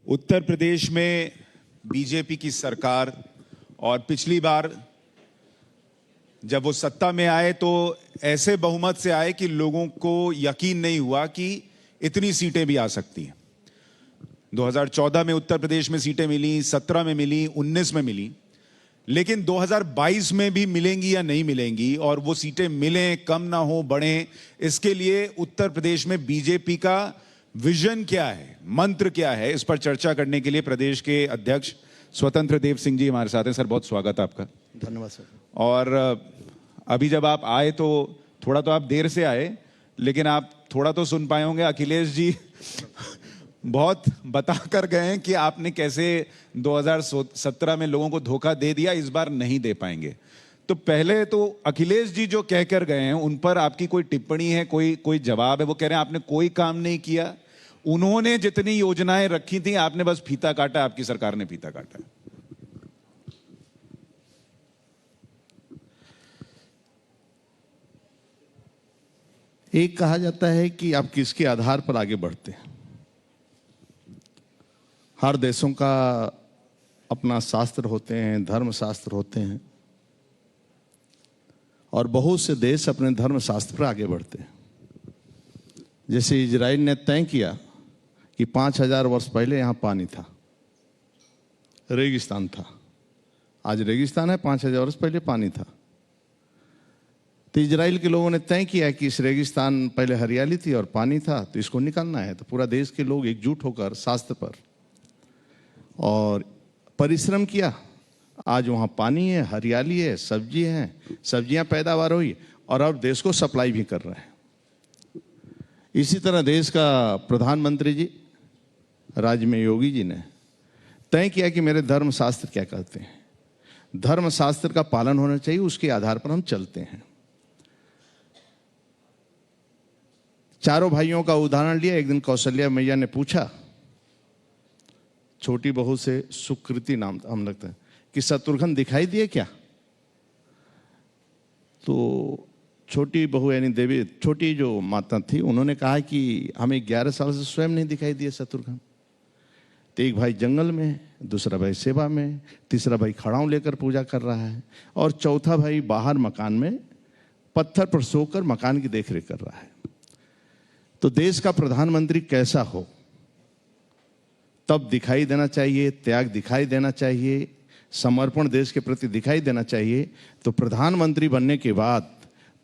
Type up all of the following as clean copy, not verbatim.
उत्तर प्रदेश में बीजेपी की सरकार और पिछली बार जब वो सत्ता में आए तो ऐसे बहुमत से आए कि लोगों को यकीन नहीं हुआ कि इतनी सीटें भी आ सकती हैं। 2014 में उत्तर प्रदेश में सीटें मिली, 17 में मिली, 19 में मिली, लेकिन 2022 में भी मिलेंगी या नहीं मिलेंगी और वो सीटें मिलें, कम ना हो, बढ़ें, इसके लिए उत्तर प्रदेश में बीजेपी का विजन क्या है, मंत्र क्या है, इस पर चर्चा करने के लिए प्रदेश के अध्यक्ष स्वतंत्र देव सिंह जी हमारे साथ हैं। सर, बहुत स्वागत है आपका। धन्यवाद सर। और अभी जब आप आए तो थोड़ा तो आप देर से आए, लेकिन आप थोड़ा तो सुन पाए होंगे। अखिलेश जी बहुत बता कर गए हैं कि आपने कैसे 2017 में लोगों को धोखा दे दिया, इस बार नहीं दे पाएंगे। तो पहले तो अखिलेश जी जो कह कर गए हैं उन पर आपकी कोई टिप्पणी है, कोई जवाब है? वो कह रहे हैं आपने कोई काम नहीं किया, उन्होंने जितनी योजनाएं रखी थी आपने बस फीता काटा, आपकी सरकार ने फीता काटा। एक कहा जाता है कि आप किसके आधार पर आगे बढ़ते हैं। हर देशों का अपना शास्त्र होते हैं, धर्म शास्त्र होते हैं, और बहुत से देश अपने धर्म शास्त्र पर आगे बढ़ते हैं। जैसे इजराइल ने तय किया कि 5000 वर्ष पहले यहां पानी था, रेगिस्तान था, आज रेगिस्तान है, 5000 वर्ष पहले पानी था। तो इजराइल के लोगों ने तय किया कि इस रेगिस्तान पहले हरियाली थी और पानी था, तो इसको निकालना है। तो पूरा देश के लोग एकजुट होकर शास्त्र पर और परिश्रम किया। आज वहाँ पानी है, हरियाली है, सब्जी है, सब्जियां पैदावार हुई और अब देश को सप्लाई भी कर रहे हैं। इसी तरह देश का प्रधानमंत्री जी, राज्य में योगी जी ने तय किया कि मेरे धर्म शास्त्र क्या कहते हैं, धर्म शास्त्र का पालन होना चाहिए, उसके आधार पर हम चलते हैं। चारों भाइयों का उदाहरण लिया। एक दिन कौशल्या मैया ने पूछा छोटी बहू से, सुकृति नाम हम लगता है, कि शत्रुघ्न दिखाई दिए क्या? तो छोटी बहू यानी देवी, छोटी जो माता थी, उन्होंने कहा कि हमें 11 साल से स्वयं नहीं दिखाई दिए शत्रुघ्न। तो एक भाई जंगल में, दूसरा भाई सेवा में, तीसरा भाई खड़ाऊ लेकर पूजा कर रहा है और चौथा भाई बाहर मकान में पत्थर पर सोकर मकान की देखरेख कर रहा है। तो देश का प्रधानमंत्री कैसा हो तब दिखाई देना चाहिए, त्याग दिखाई देना चाहिए, समर्पण देश के प्रति दिखाई देना चाहिए। तो प्रधानमंत्री बनने के बाद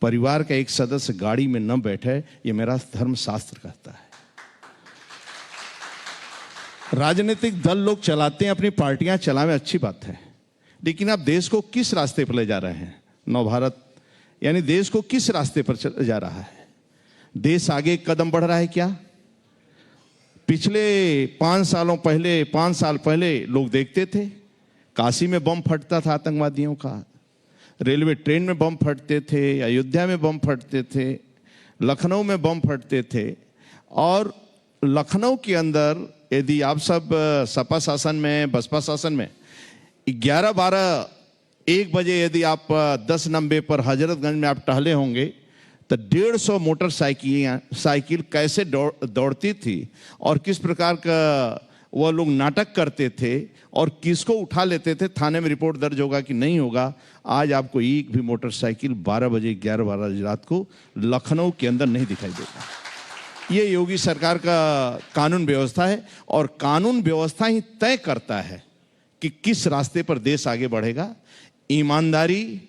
परिवार का एक सदस्य गाड़ी में न बैठे, ये मेरा धर्म शास्त्र कहता है। राजनीतिक दल लोग चलाते हैं, अपनी पार्टियां चलावे, अच्छी बात है, लेकिन आप देश को किस रास्ते पर ले जा रहे हैं? नवभारत यानी देश को किस रास्ते पर जा रहा है? देश आगे कदम बढ़ रहा है क्या? पिछले 5 साल पहले लोग देखते थे काशी में बम फटता था आतंकवादियों का, रेलवे ट्रेन में बम फटते थे, अयोध्या में बम फटते थे, लखनऊ में बम फटते थे। और लखनऊ के अंदर यदि आप सब सपा शासन में, बसपा शासन में 11-12-1 बजे यदि आप 10 नंबे पर हजरतगंज में आप टहले होंगे तो 150 मोटरसाइकिल कैसे दौड़ती थी और किस प्रकार का वह लोग नाटक करते थे और किसको उठा लेते थे। थाने में रिपोर्ट दर्ज होगा कि नहीं होगा। आज आपको एक भी मोटरसाइकिल 12 बजे 11-12 बजे रात को लखनऊ के अंदर नहीं दिखाई देगा। ये योगी सरकार का कानून व्यवस्था है और कानून व्यवस्था ही तय करता है कि किस रास्ते पर देश आगे बढ़ेगा। ईमानदारी,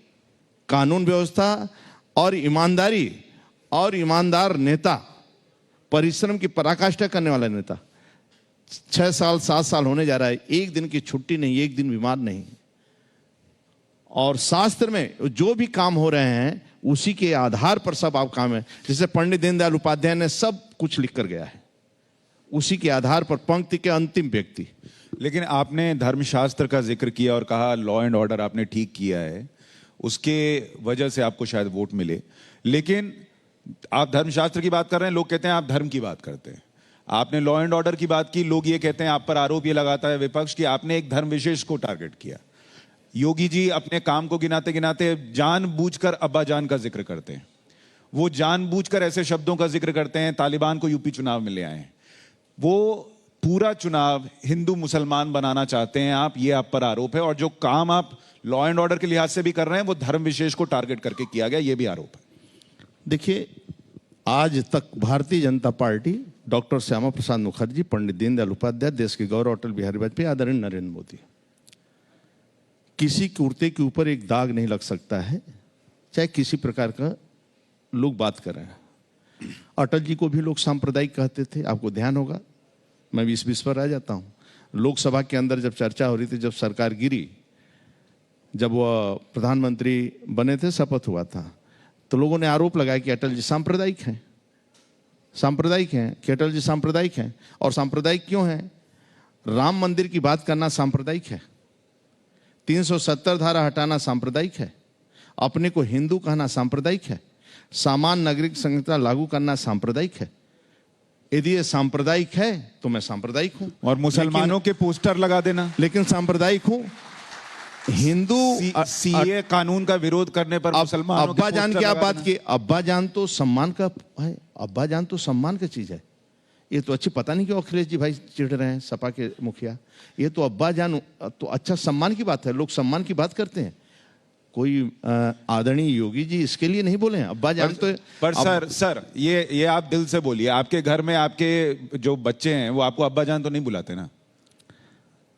कानून व्यवस्था और ईमानदारी और ईमानदार नेता, परिश्रम की पराकाष्ठा करने वाला नेता। 6 साल 7 साल होने जा रहा है, एक दिन की छुट्टी नहीं, एक दिन बीमार नहीं। और शास्त्र में जो भी काम हो रहे हैं उसी के आधार पर सब आप काम है। जैसे पंडित दीनदयाल उपाध्याय ने सब कुछ लिख कर गया है, उसी के आधार पर पंक्ति के अंतिम व्यक्ति। लेकिन आपने धर्मशास्त्र का जिक्र किया और कहा लॉ एंड ऑर्डर आपने ठीक किया है, उसके वजह से आपको शायद वोट मिले। लेकिन आप धर्मशास्त्र की बात कर रहे हैं, लोग कहते हैं आप धर्म की बात करते हैं। आपने लॉ एंड ऑर्डर की बात की, लोग ये कहते हैं, आप पर आरोप ये लगाता है विपक्ष कि आपने एक धर्म विशेष को टारगेट किया। योगी जी अपने काम को गिनाते गिनाते जानबूझकर अब्बाजान का जिक्र करते हैं। वो जानबूझकर ऐसे शब्दों का जिक्र करते हैं, तालिबान को यूपी चुनाव में ले आए। वो पूरा चुनाव हिंदू मुसलमान बनाना चाहते हैं आप, ये आप पर आरोप है, और जो काम आप लॉ एंड ऑर्डर के लिहाज से भी कर रहे हैं वो धर्म विशेष को टारगेट करके किया गया, ये भी आरोप है। देखिए, आज तक भारतीय जनता पार्टी, डॉक्टर श्यामा प्रसाद मुखर्जी, पंडित दीनदयाल उपाध्याय, देश के गौरव अटल बिहारी वाजपेयी, आदरणीय नरेंद्र मोदी, किसी कुर्ते के ऊपर एक दाग नहीं लग सकता है, चाहे किसी प्रकार का लोग बात कर रहे हैं। अटल जी को भी लोग सांप्रदायिक कहते थे, आपको ध्यान होगा। मैं भी इस विषय पर आ जाता हूं। लोकसभा के अंदर जब चर्चा हो रही थी, जब सरकार गिरी, जब वह प्रधानमंत्री बने थे, शपथ हुआ था, तो लोगों ने आरोप लगाया कि अटल जी सांप्रदायिक हैं, सांप्रदायिक हैं, कि अटल जी सांप्रदायिक हैं। और सांप्रदायिक क्यों हैं? राम मंदिर की बात करना सांप्रदायिक है, 370 धारा हटाना सांप्रदायिक है, अपने को हिंदू कहना सांप्रदायिक है, सामान्य नागरिक संहिता लागू करना सांप्रदायिक है। यदि ये सांप्रदायिक है तो मैं सांप्रदायिक हूं, और मुसलमानों के पोस्टर लगा देना, लेकिन सांप्रदायिक हूं। हिंदू सीए कानून का विरोध करने पर मुसलमानों के अब्बा जान पोस्टर की आप लगा बात देना। की, अब्बा जान तो सम्मान का है, अब्बा जान तो सम्मान का चीज है। ये तो अच्छी, पता नहीं क्यों अखिलेश जी भाई चिढ़ रहे हैं, सपा के मुखिया। ये तो अब्बा जान तो अच्छा सम्मान की बात है, लोग सम्मान की बात करते हैं। कोई आदरणीय योगी जी इसके लिए नहीं बोले हैं अब्बा जान तो। पर सर ये आप दिल से बोलिए, आपके घर में आपके जो बच्चे हैं वो आपको अब्बा जान तो नहीं बुलाते ना?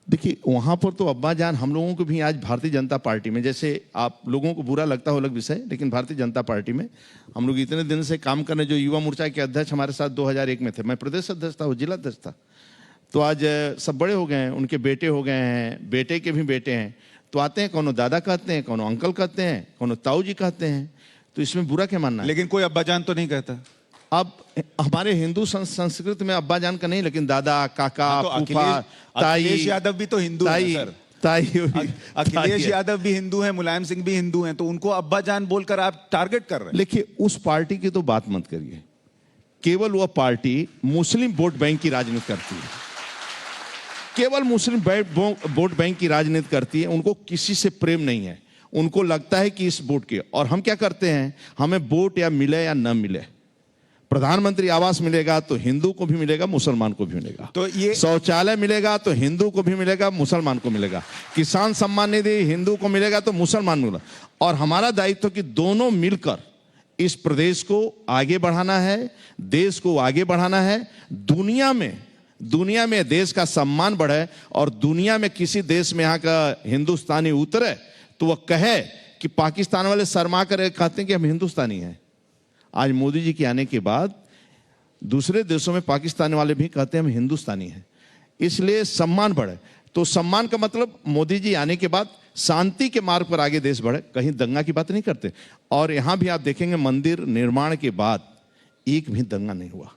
देखिए, वहां पर तो अब्बा जान हम लोगों को भी आज भारतीय जनता पार्टी में, जैसे आप लोगों को बुरा लगता हो अलग विषय, लेकिन भारतीय जनता पार्टी में हम लोग इतने दिन से काम करने, जो युवा मोर्चा के अध्यक्ष हमारे साथ 2001 में थे, मैं प्रदेश अध्यक्ष था, वो जिला अध्यक्ष था, तो आज सब बड़े हो गए हैं, उनके बेटे हो गए हैं, बेटे के भी बेटे हैं, तो आते हैं, कोनो दादा कहते हैं, कोनो अंकल कहते हैं, कोनो ताऊ जी कहते हैं, तो इसमें बुरा क्या मानना है? लेकिन कोई अब्बा जान तो नहीं कहता। अब हमारे हिंदू संस्कृति में अब्बा जान का नहीं, लेकिन दादा, काका, हाँ, तो फूफा, ताई, अखिलेश यादव भी तो हिंदू है ताई, सर। ताई, अखिलेश यादव भी हिंदू हैं, मुलायम सिंह भी हिंदू हैं, तो उनको अब्बा जान बोलकर आप टारगेट कर रहे हैं। देखिए, उस पार्टी की तो बात मत करिए। केवल वह पार्टी मुस्लिम वोट बैंक की राजनीति करती है, केवल मुस्लिम वोट बैंक की राजनीति करती है। उनको किसी से प्रेम नहीं है, उनको लगता है कि इस वोट के, और हम क्या करते हैं, हमें वोट या मिले या न मिले, प्रधानमंत्री आवास मिलेगा तो हिंदू को भी मिलेगा, मुसलमान को भी मिलेगा, तो ये शौचालय मिलेगा तो हिंदू को भी मिलेगा, मुसलमान को मिलेगा, किसान सम्मान निधि हिंदू को मिलेगा तो मुसलमान मिलेगा। और हमारा दायित्व कि दोनों मिलकर इस प्रदेश को आगे बढ़ाना है, देश को आगे बढ़ाना है, दुनिया में देश का सम्मान बढ़े, और दुनिया में किसी देश में यहाँ का हिंदुस्तानी उतरे तो वह कहे कि पाकिस्तान वाले शर्मा कर कहते हैं कि हम हिंदुस्तानी हैं। आज मोदी जी के आने के बाद दूसरे देशों में पाकिस्तान वाले भी कहते हैं हम हिंदुस्तानी हैं, इसलिए सम्मान बढ़े। तो सम्मान का मतलब मोदी जी आने के बाद शांति के मार्ग पर आगे देश बढ़े, कहीं दंगा की बात नहीं करते। और यहां भी आप देखेंगे, मंदिर निर्माण के बाद एक भी दंगा नहीं हुआ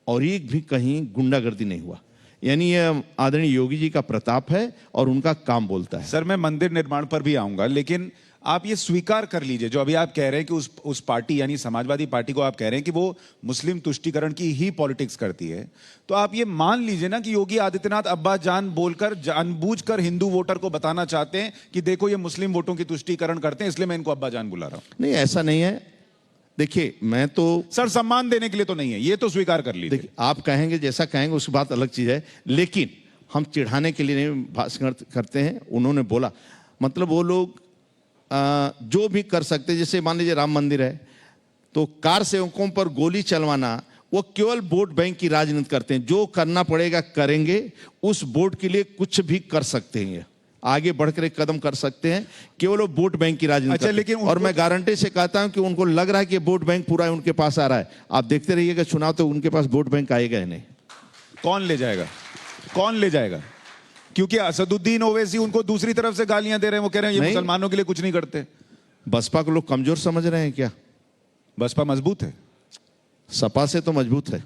और एक भी कहीं गुंडागर्दी नहीं हुआ, यानी ये आदरणीय योगी जी का प्रताप है और उनका काम बोलता है। सर, मैं मंदिर निर्माण पर भी आऊंगा, लेकिन आप ये स्वीकार कर लीजिए, जो अभी आप कह रहे हैं कि उस पार्टी यानी समाजवादी पार्टी को आप कह रहे हैं कि वो मुस्लिम तुष्टीकरण की ही पॉलिटिक्स करती है, तो आप ये मान लीजिए ना कि योगी आदित्यनाथ अब्बा जान बोलकर जानबूझकर हिंदू वोटर को बताना चाहते हैं कि देखो ये मुस्लिम वोटों की तुष्टीकरण करते हैं, इसलिए मैं इनको अब्बा जान बुला रहा हूं। नहीं, ऐसा नहीं है। देखिए, मैं तो सर सम्मान देने के लिए तो नहीं है, ये तो स्वीकार कर लीजिए। देखिए, आप कहेंगे जैसा कहेंगे उसकी बात अलग चीज है, लेकिन हम चिढ़ाने के लिए नहीं भाषण करते हैं। उन्होंने बोला, मतलब वो लोग जो भी कर सकते, जैसे मान लीजिए राम मंदिर है तो कार सेवकों पर गोली चलवाना, वो केवल वोट बैंक की राजनीति करते हैं। जो करना पड़ेगा करेंगे, उस वोट के लिए कुछ भी कर सकते हैं, आगे बढ़कर एक कदम कर सकते हैं, केवल वो वोट बैंक की राजनीति। अच्छा, लेकिन और मैं गारंटी से कहता हूं कि उनको लग रहा है कि वोट बैंक पूरा उनके पास आ रहा है। आप देखते रहिएगा चुनाव, तो उनके पास वोट बैंक आएगा ही नहीं। कौन ले जाएगा, कौन ले जाएगा? क्योंकि असदुद्दीन ओवैसी उनको दूसरी तरफ से गालियां दे रहे हैं, वो कह रहे हैं ये मुसलमानों के लिए कुछ नहीं करते। बसपा को लोग कमजोर समझ रहे हैं क्या? बसपा मजबूत है, सपा से तो मजबूत है।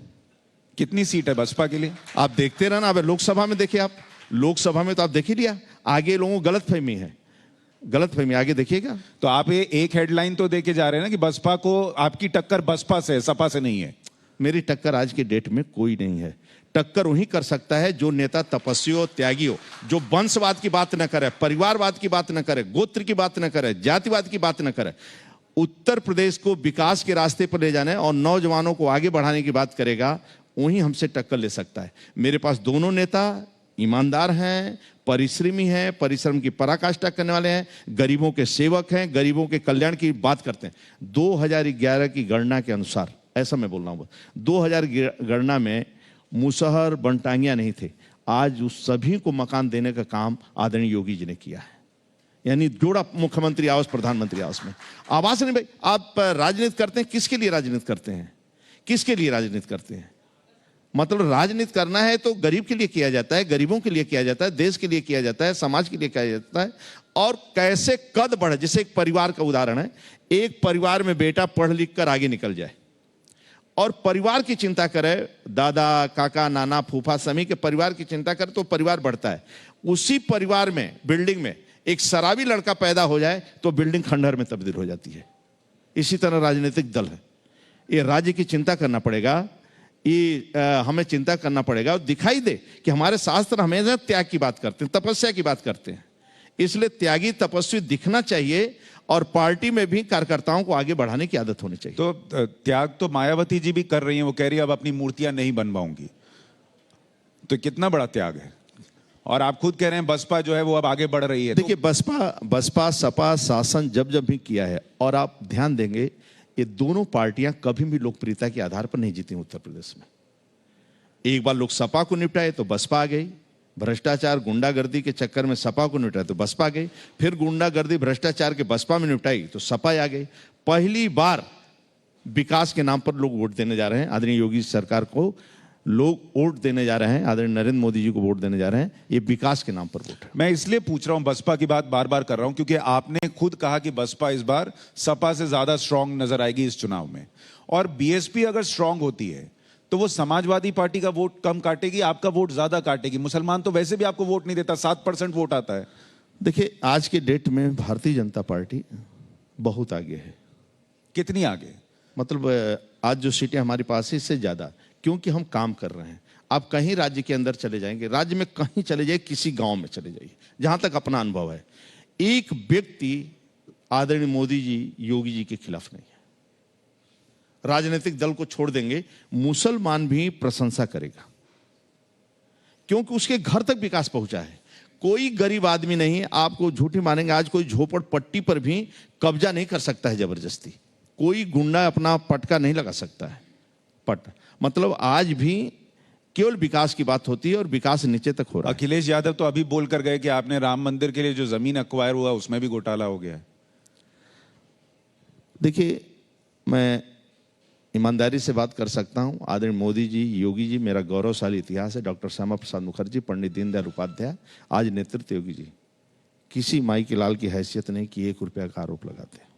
कितनी सीट है बसपा के लिए? आप देखते रहना। अब लोकसभा में देखिए, आप लोकसभा में तो आप देख ही लिया, आगे लोगों को गलतफहमी है, गलतफहमी आगे देखिएगा। तो आप ये एक हेडलाइन तो देके जा रहे हैं ना कि बसपा को, आपकी टक्कर बसपा से, सपा से नहीं है। मेरी टक्कर आज के डेट में कोई नहीं है। टक्कर वही कर सकता है जो नेता तपस्वी हो, त्यागी हो, जो वंशवाद की बात न करे, परिवारवाद की बात न करे, गोत्र की बात न करे, जातिवाद की बात न करे, उत्तर प्रदेश को विकास के रास्ते पर ले जाने और नौजवानों को आगे बढ़ाने की बात करेगा, वही हमसे टक्कर ले सकता है। मेरे पास दोनों नेता ईमानदार हैं, परिश्रमी हैं, परिश्रम की पराकाष्ठा करने वाले हैं, गरीबों के सेवक हैं, गरीबों के कल्याण की बात करते हैं। 2011 की गणना के अनुसार, ऐसा मैं बोल रहा हूँ, 2000 गणना में मुसहर बनटांगिया नहीं थे। आज उस सभी को मकान देने का काम आदरणीय योगी जी ने किया है। यानी जोड़ा मुख्यमंत्री आवास, प्रधानमंत्री आवास में आवास नहीं। भाई आप राजनीति करते हैं, किसके लिए राजनीति करते हैं? किसके लिए राजनीति करते हैं? मतलब राजनीति करना है तो गरीब के लिए किया जाता है, गरीबों के लिए किया जाता है, देश के लिए किया जाता है, समाज के लिए किया जाता है। और कैसे कद बढ़े, जैसे एक परिवार का उदाहरण है, एक परिवार में बेटा पढ़ लिख कर आगे निकल जाए और परिवार की चिंता करे, दादा काका नाना फूफा सभी के परिवार की चिंता करे तो परिवार बढ़ता है। उसी परिवार में, बिल्डिंग में एक शराबी लड़का पैदा हो जाए तो बिल्डिंग खंडहर में तब्दील हो जाती है। इसी तरह राजनीतिक दल है। ये राज्य की चिंता करना पड़ेगा, ये हमें चिंता करना पड़ेगा और दिखाई दे कि हमारे शास्त्र हमेशा त्याग की बात करते हैं, तपस्या की बात करते हैं। इसलिए त्यागी तपस्वी दिखना चाहिए और पार्टी में भी कार्यकर्ताओं को आगे बढ़ाने की आदत होनी चाहिए। तो त्याग तो मायावती जी भी कर रही हैं, वो कह रही है अब अपनी मूर्तियां नहीं बनवाऊंगी। तो कितना बड़ा त्याग है। और आप खुद कह रहे हैं बसपा जो है वो अब आगे बढ़ रही है। देखिए बसपा सपा शासन जब भी किया है, और आप ध्यान देंगे ये दोनों पार्टियां कभी भी लोकप्रियता के आधार पर नहीं जीती उत्तर प्रदेश में। एक बार लोग सपा को निपटाए तो बसपा आ गई, भ्रष्टाचार गुंडागर्दी के चक्कर में सपा को निपटाए तो बसपा आ गई, फिर गुंडागर्दी भ्रष्टाचार के बसपा में निपटाई तो सपा आ गई। पहली बार विकास के नाम पर लोग वोट देने जा रहे हैं, आदरणीय योगी सरकार को लोग वोट देने जा रहे हैं, आदरणीय नरेंद्र मोदी जी को वोट देने जा रहे हैं। ये विकास के नाम पर वोट है। मैं इसलिए पूछ रहा हूं, बसपा की बात बार बार कर रहा हूं क्योंकि आपने खुद कहा कि बसपा इस बार सपा से ज्यादा स्ट्रांग नजर आएगी इस चुनाव में। और बीएसपी अगर स्ट्रांग होती है तो वो समाजवादी पार्टी का वोट कम काटेगी, आपका वोट ज्यादा काटेगी। मुसलमान तो वैसे भी आपको वोट नहीं देता, 7% वोट आता है। देखिए आज के डेट में भारतीय जनता पार्टी बहुत आगे है। कितनी आगे? मतलब आज जो सीटें हमारे पास है इससे ज्यादा, क्योंकि हम काम कर रहे हैं। आप कहीं राज्य के अंदर चले जाएंगे, राज्य में कहीं चले जाइए, किसी गांव में चले जाइए, जहां तक अपना अनुभव है, एक व्यक्ति आदरणीय मोदी जी योगी जी के खिलाफ नहीं है। राजनीतिक दल को छोड़ देंगे, मुसलमान भी प्रशंसा करेगा क्योंकि उसके घर तक विकास पहुंचा है। कोई गरीब आदमी नहीं, आपको झूठी मानेंगे, आज कोई झोपड़पट्टी पर भी कब्जा नहीं कर सकता है जबरदस्ती। कोई गुंडा अपना पटका नहीं लगा सकता है। मतलब आज भी केवल विकास की बात होती है और विकास नीचे तक हो रहा है। अखिलेश यादव तो अभी बोल कर गए कि आपने राम मंदिर के लिए जो जमीन एक्वायर हुआ उसमें भी घोटाला हो गया है। देखिए मैं ईमानदारी से बात कर सकता हूं, आदरणीय मोदी जी योगी जी मेरा गौरवशाली इतिहास है। डॉक्टर श्यामा प्रसाद मुखर्जी, पंडित दीनदयाल उपाध्याय, आज नेतृत्व योगी जी, किसी माई के लाल की हैसियत नहीं कि 1 रुपया का आरोप लगाते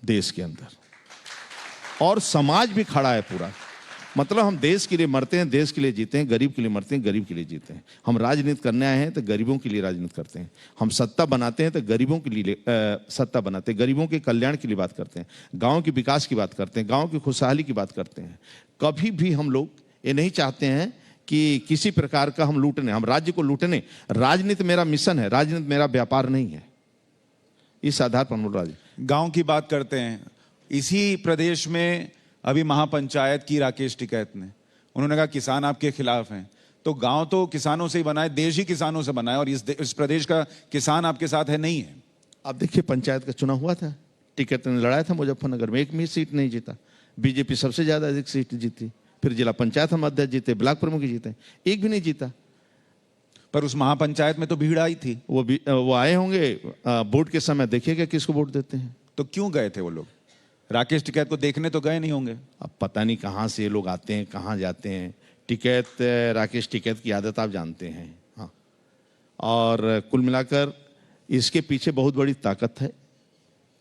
देश के अंदर। और समाज भी खड़ा है पूरा। मतलब हम देश के लिए मरते हैं, देश के लिए जीते हैं, गरीब के लिए मरते हैं, गरीब के लिए जीते हैं। हम राजनीति करने आए हैं तो गरीबों के लिए राजनीति करते हैं। हम सत्ता बनाते हैं तो गरीबों के लिए सत्ता बनाते हैं, गरीबों के कल्याण के लिए बात करते हैं, गांव के विकास की बात करते हैं, गांव की खुशहाली की बात करते हैं। कभी भी हम लोग ये नहीं चाहते हैं कि किसी प्रकार का हम लूटने, हम राज्य को लूटने। राजनीति मेरा मिशन है, राजनीति मेरा व्यापार नहीं है। इस आधार पर हम लोग गांव की बात करते हैं। इसी प्रदेश में अभी महापंचायत की राकेश टिकैत ने, उन्होंने कहा किसान आपके खिलाफ हैं। तो गांव तो किसानों से ही बना है, देश ही किसानों से बना है, और इस प्रदेश का किसान आपके साथ है नहीं है। आप देखिए पंचायत का चुनाव हुआ था, टिकैत ने लड़ाया था मुजफ्फरनगर में, एक भी सीट नहीं जीता। बीजेपी सबसे ज्यादा अधिक सीट जीती। फिर जिला पंचायत हम अध्यक्ष जीते, ब्लॉक प्रमुख जीते, एक भी नहीं जीता। पर उस महापंचायत में तो भीड़ आई थी। वो आए होंगे वोट के समय, देखिएगा किसको वोट देते हैं। तो क्यों गए थे वो लोग? राकेश टिकैत को देखने तो गए नहीं होंगे। अब पता नहीं कहाँ से ये लोग आते हैं, कहाँ जाते हैं। टिकैत, राकेश टिकैत की आदत आप जानते हैं। हाँ, और कुल मिलाकर इसके पीछे बहुत बड़ी ताकत है,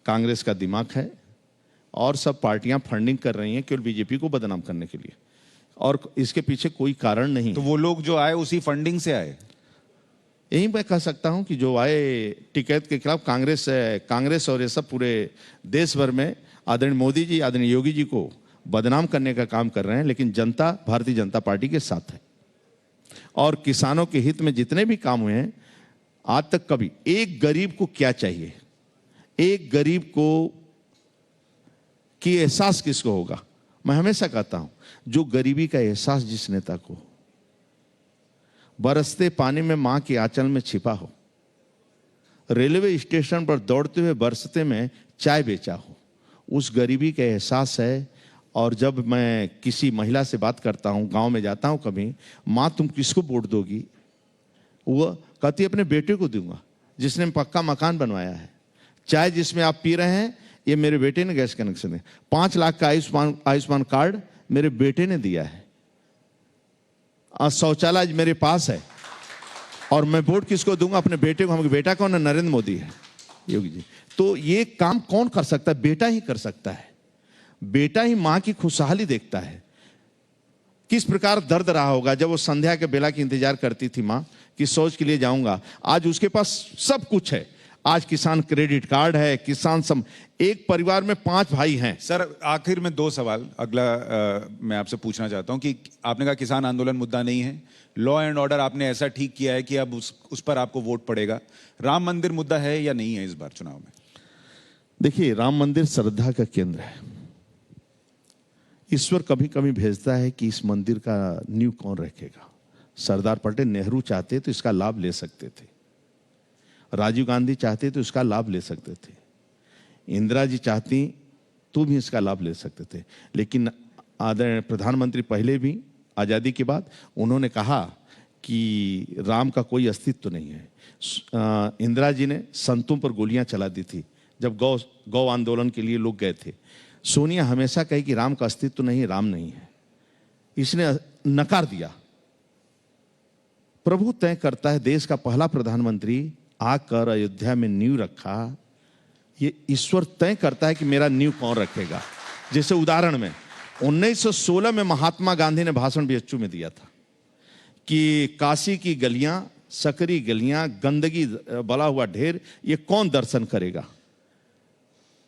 कांग्रेस का दिमाग है, और सब पार्टियां फंडिंग कर रही हैं केवल बीजेपी को बदनाम करने के लिए, और इसके पीछे कोई कारण नहीं। तो वो लोग जो आए उसी फंडिंग से आए। यही मैं कह सकता हूं कि जो आए टिकैत के खिलाफ, कांग्रेस और ये सब पूरे देश भर में आदरणीय मोदी जी, आदरणीय योगी जी को बदनाम करने का काम कर रहे हैं। लेकिन जनता भारतीय जनता पार्टी के साथ है, और किसानों के हित में जितने भी काम हुए हैं आज तक कभी, एक गरीब को क्या चाहिए, एक गरीब को की एहसास किसको होगा, मैं हमेशा कहता हूं, जो गरीबी का एहसास जिस नेता को, बरसते पानी में मां के आंचल में छिपा हो, रेलवे स्टेशन पर दौड़ते हुए बरसते में चाय बेचा हो, उस गरीबी का एहसास है। और जब मैं किसी महिला से बात करता हूं, गांव में जाता हूं कभी, मां तुम किसको वोट दोगी, वो कहती अपने बेटे को दूंगा जिसने पक्का मकान बनवाया है। चाय जिसमें आप पी रहे हैं ये मेरे बेटे ने गैस कनेक्शन है। 5 लाख का आयुष्मान कार्ड मेरे बेटे ने दिया है। शौचालय मेरे पास है। और मैं वोट किसको दूंगा, अपने बेटे को। हम बेटा कौन है, नरेंद्र मोदी है, योगी जी। तो ये काम कौन कर सकता है, बेटा ही कर सकता है। बेटा ही मां की खुशहाली देखता है। किस प्रकार दर्द रहा होगा जब वो संध्या के बेला की इंतजार करती थी मां कि शौच के लिए जाऊंगा। आज उसके पास सब कुछ है। आज किसान क्रेडिट कार्ड है, किसान एक परिवार में 5 भाई हैं। सर आखिर में 2 सवाल अगला मैं आपसे पूछना चाहता हूं कि आपने कहा किसान आंदोलन मुद्दा नहीं है, लॉ एंड ऑर्डर आपने ऐसा ठीक किया है कि अब उस पर आपको वोट पड़ेगा। राम मंदिर मुद्दा है या नहीं है इस बार चुनाव में? देखिए, राम मंदिर श्रद्धा का केंद्र है। ईश्वर कभी कभी भेजता है कि इस मंदिर का नींव कौन रखेगा। सरदार पटेल नेहरू चाहते तो इसका लाभ ले सकते थे, राजीव गांधी चाहते तो इसका लाभ ले सकते थे, इंदिरा जी चाहती तो भी इसका लाभ ले सकते थे। लेकिन आदरणीय प्रधानमंत्री पहले भी आज़ादी के बाद उन्होंने कहा कि राम का कोई अस्तित्व नहीं है। इंदिरा जी ने संतों पर गोलियां चला दी थी जब गौ आंदोलन के लिए लोग गए थे। सोनिया हमेशा कही कि राम का अस्तित्व नहीं, राम नहीं है। इसने नकार दिया। प्रभु तय करता है। देश का पहला प्रधानमंत्री आकर अयोध्या में नींव रखा। ये ईश्वर तय करता है कि मेरा नींव कौन रखेगा। जैसे उदाहरण में 1916 में महात्मा गांधी ने भाषण बीएचयू में दिया था कि काशी की गलियां, सकरी गलियां, गंदगी बला हुआ ढेर, ये कौन दर्शन करेगा।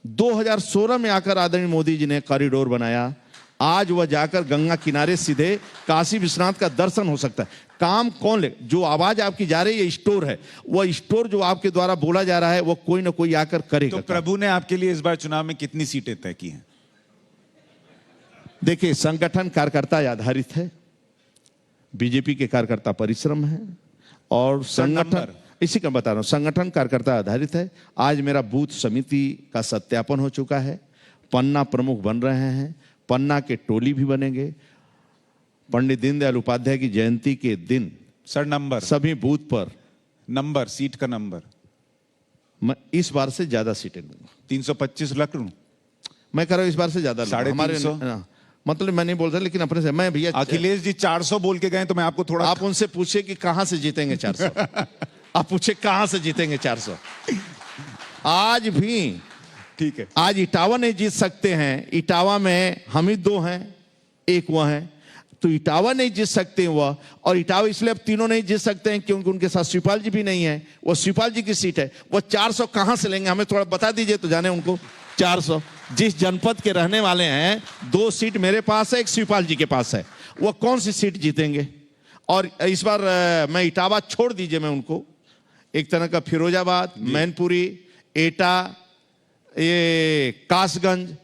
2016 में आकर आदरणीय मोदी जी ने कॉरिडोर बनाया। आज वह जाकर गंगा किनारे सीधे काशी विश्वनाथ का दर्शन हो सकता है। काम कौन ले, जो आवाज आपकी जा रही है, स्टोर है, वह स्टोर जो आपके द्वारा बोला जा रहा है वो कोई ना कोई आकर करेगा। तो प्रभु ने आपके लिए इस बार चुनाव में कितनी सीटें तय की हैं? देखिए, संगठन कार्यकर्ता आधारित है। बीजेपी के कार्यकर्ता परिश्रम है और संगठन, इसी का बता रहा हूं, संगठन कार्यकर्ता आधारित है। आज मेरा बूथ समिति का सत्यापन हो चुका है। पन्ना प्रमुख बन रहे हैं, पन्ना के टोली भी बनेंगे। पंडित दीनदयाल उपाध्याय की जयंती के दिन सर नंबर, सभी बूथ पर नंबर, सीट का नंबर मैं इस बार से ज्यादा सीटें लूंगा। 325 रख लूं? मैं कह रहा हूं इस बार से ज्यादा लूंगा। हमारे 350? मतलब मैं नहीं बोल रहा, लेकिन अपने से मैं भैया अखिलेश जी 400 बोल के गए तो मैं आपको थोड़ा, आप उनसे पूछे कि कहां से जीतेंगे 400। आप पूछे कहां से जीतेंगे 400। आज भी ठीक है, आज इटावा नहीं जीत सकते हैं। इटावा में हम ही 2 हैं, एक वह है, तो इटावा नहीं जीत सकते वह। और इटावा इसलिए अब तीनों नहीं जीत सकते हैं क्योंकि उनके साथ शिवपाल जी भी नहीं है। वो शिवपाल जी की सीट है। वो 400 कहां से लेंगे, हमें थोड़ा बता दीजिए तो जाने उनको। 400 जिस जनपद के रहने वाले हैं, 2 सीट मेरे पास है, एक शिवपाल जी के पास है। वो कौन सी सीट जीतेंगे। और इस बार मैं इटावा छोड़ दीजिए, मैं उनको एक तरह का फिरोजाबाद, मैनपुरी, एटा, ये कासगंज,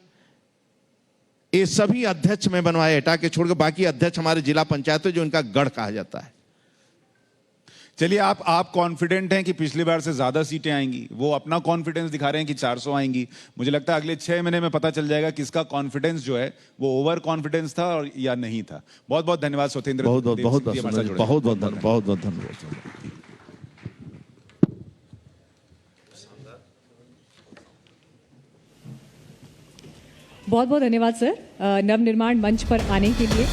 ये सभी अध्यक्ष में बनवाए। एटा के छोड़कर बाकी अध्यक्ष हमारे जिला पंचायत जो इनका गढ़ कहा जाता है। चलिए, आप कॉन्फिडेंट हैं कि पिछली बार से ज्यादा सीटें आएंगी? वो अपना कॉन्फिडेंस दिखा रहे हैं कि 400 आएंगी। मुझे लगता है अगले 6 महीने में पता चल जाएगा किसका कॉन्फिडेंस जो है वो ओवर कॉन्फिडेंस था और या नहीं था। बहुत बहुत धन्यवाद सौतेंद्र। बहुत बहुत बहुत बहुत धन्यवाद। बहुत बहुत धन्यवाद सर नवनिर्माण मंच पर आने के लिए।